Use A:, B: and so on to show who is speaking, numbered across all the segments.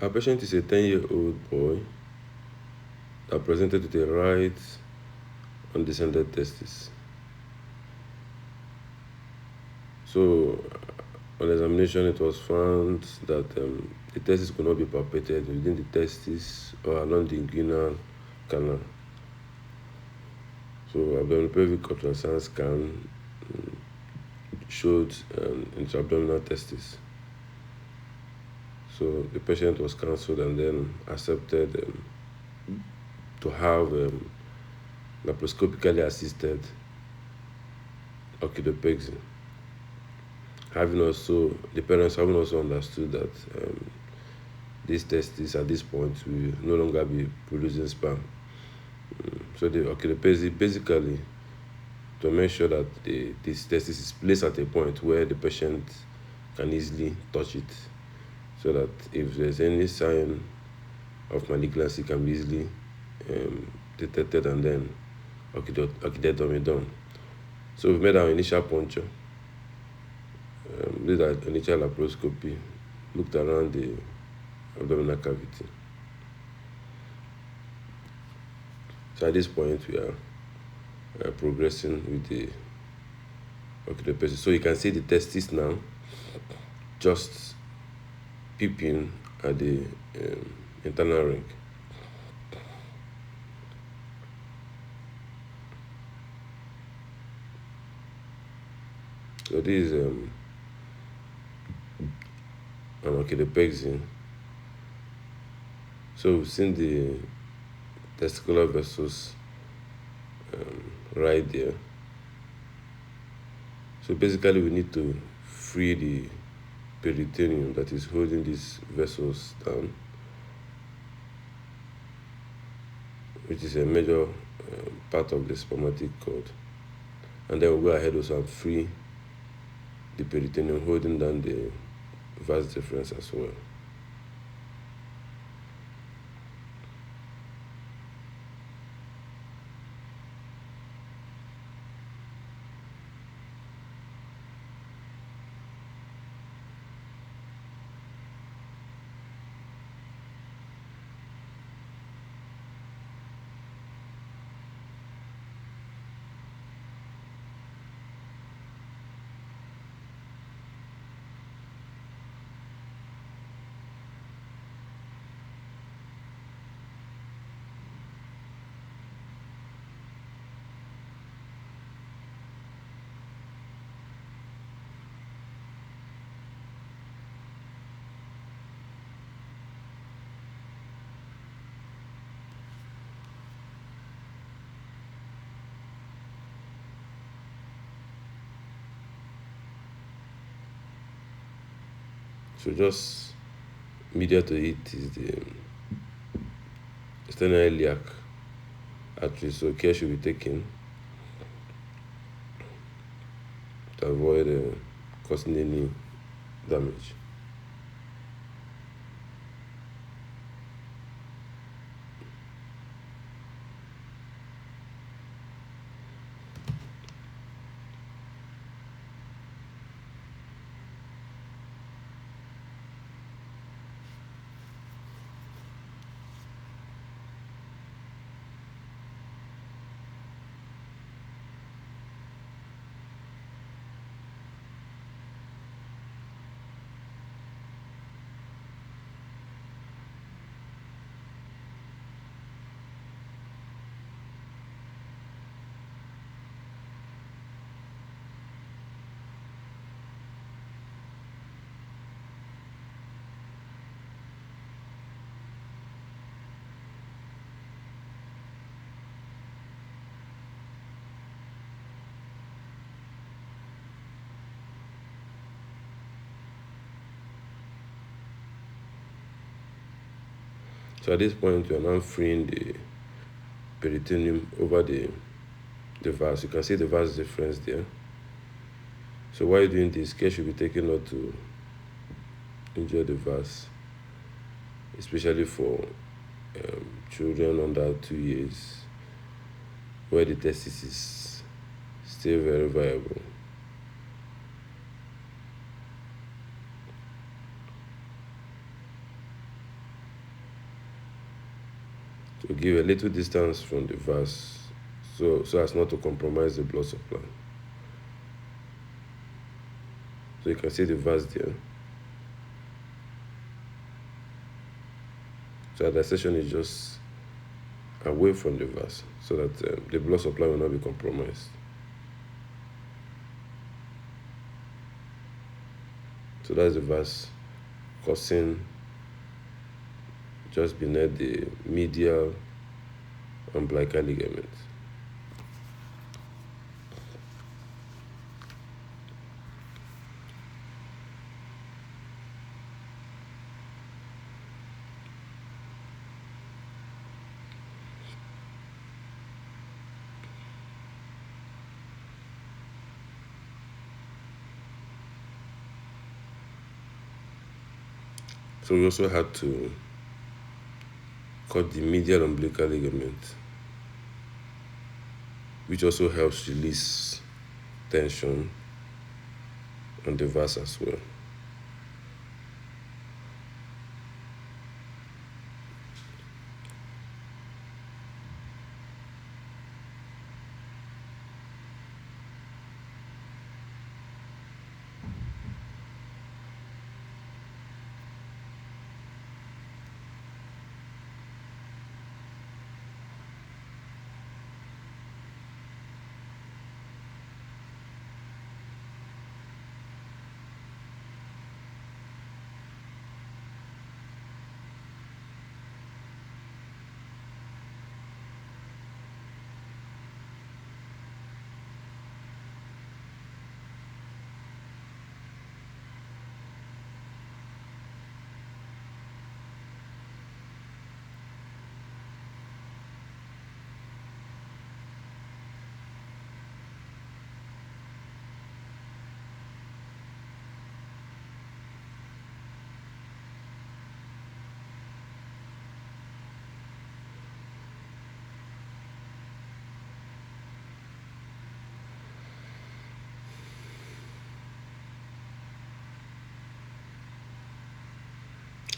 A: Our patient is a 10-year-old boy that presented with a right undescended testis. So, on examination, it was found that the testis could not be palpated within the testis or along the inguinal canal. So, abdominopelvic ultrasound scan showed intra-abdominal testis. So, the patient was cancelled and then accepted to have laparoscopically assisted orchidopexy. The parents having also understood that these testes at this point will no longer be producing sperm. So the orchidopexy basically to make sure that this testis is placed at a point where the patient can easily touch it, so that if there's any sign of malignancy can be easily detected and then orchidectomy done. So we made our initial puncture, did our initial laparoscopy, looked around the abdominal cavity. So at this point we are progressing with the orchidopexy. So you can see the testis now just peeping at the internal ring. So this is an orchidopexy. So we've seen the testicular vessels right there. So basically we need to free the peritoneum that is holding these vessels down, which is a major part of the spermatic cord. And then we'll go ahead also and free the peritoneum holding down the vas deferens as well. So just medial to it is the external iliac artery. So care should be taken to avoid causing any damage. So at this point, we are now freeing the peritoneum over the vas. You can see the vas difference there. So while doing this, care should be taken not to injure the vas, especially for children under 2 years, where the testis is still very viable. to give a little distance from the vas so as not to compromise the blood supply. So you can see the vas there. So the dissection is just away from the vas so that the blood supply will not be compromised. So that's the vas causing just beneath the medial umbilical ligament. So we also had to cut the medial umbilical ligament, which also helps release tension on the vas as well.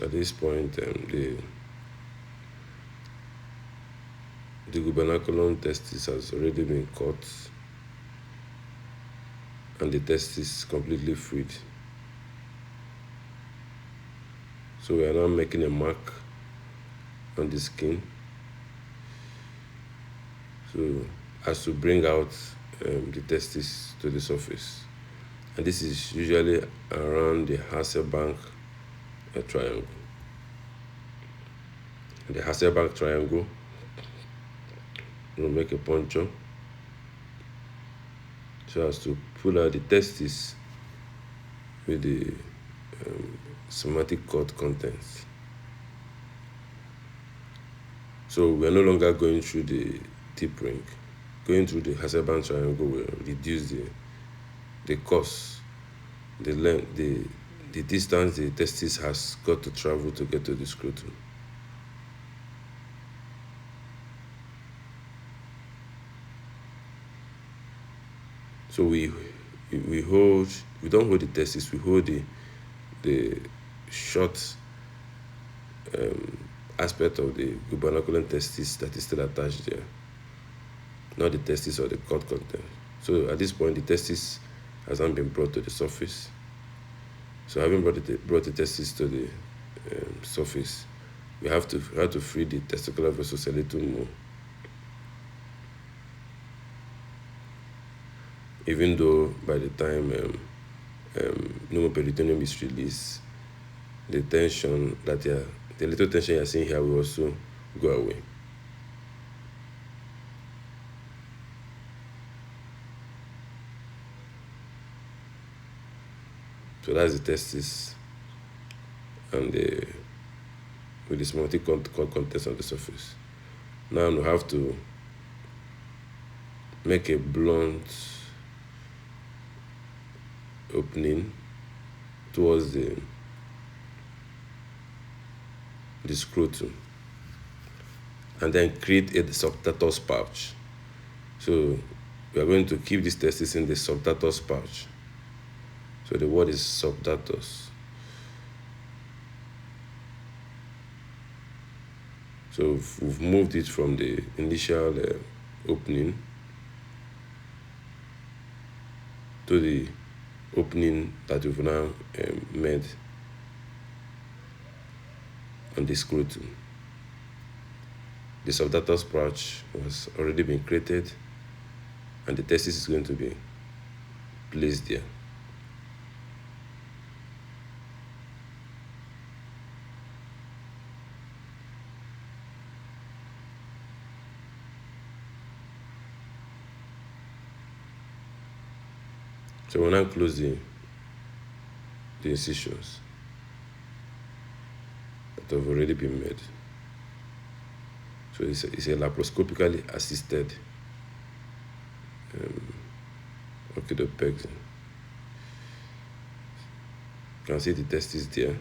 A: At this point, the gubernaculum testis has already been cut and the testis completely freed. So we are now making a mark on the skin, so as to bring out the testis to the surface. And this is usually around the Hasselbank triangle. The Hasselbank triangle, we'll make a puncture so as to pull out the testis with the somatic cord contents. So we are no longer going through the tip ring. Going through the Hasselbank triangle will reduce the cost, the length, the distance the testis has got to travel to get to the scrotum. So we don't hold the testis, we hold the short aspect of the gubernaculum testis that is still attached there, not the testis or the cord content. So at this point, the testis hasn't been brought to the surface. So having brought the testis to the surface, we have to free the testicular vessels a little more. Even though by the time pneumoperitoneum is released, the tension the little tension you're seeing here will also go away. So that's the testis and with the somatic cord contents on the surface. Now we have to make a blunt opening towards the scrotum, and then create a subtatus pouch. So we are going to keep this testis in the subtatus pouch. So the word is subtatus. So we've moved it from the initial opening to the opening that we've now made on the scrotum. The subdartal pouch has already been created, and the testis is going to be placed there. So we'll now close the incisions that have already been made. So it's a laparoscopically assisted orchidopexy. You can see the testis there.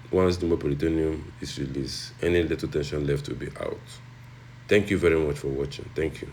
A: Once the pneumoperitoneum is released, any little tension left will be out. Thank you very much for watching. Thank you.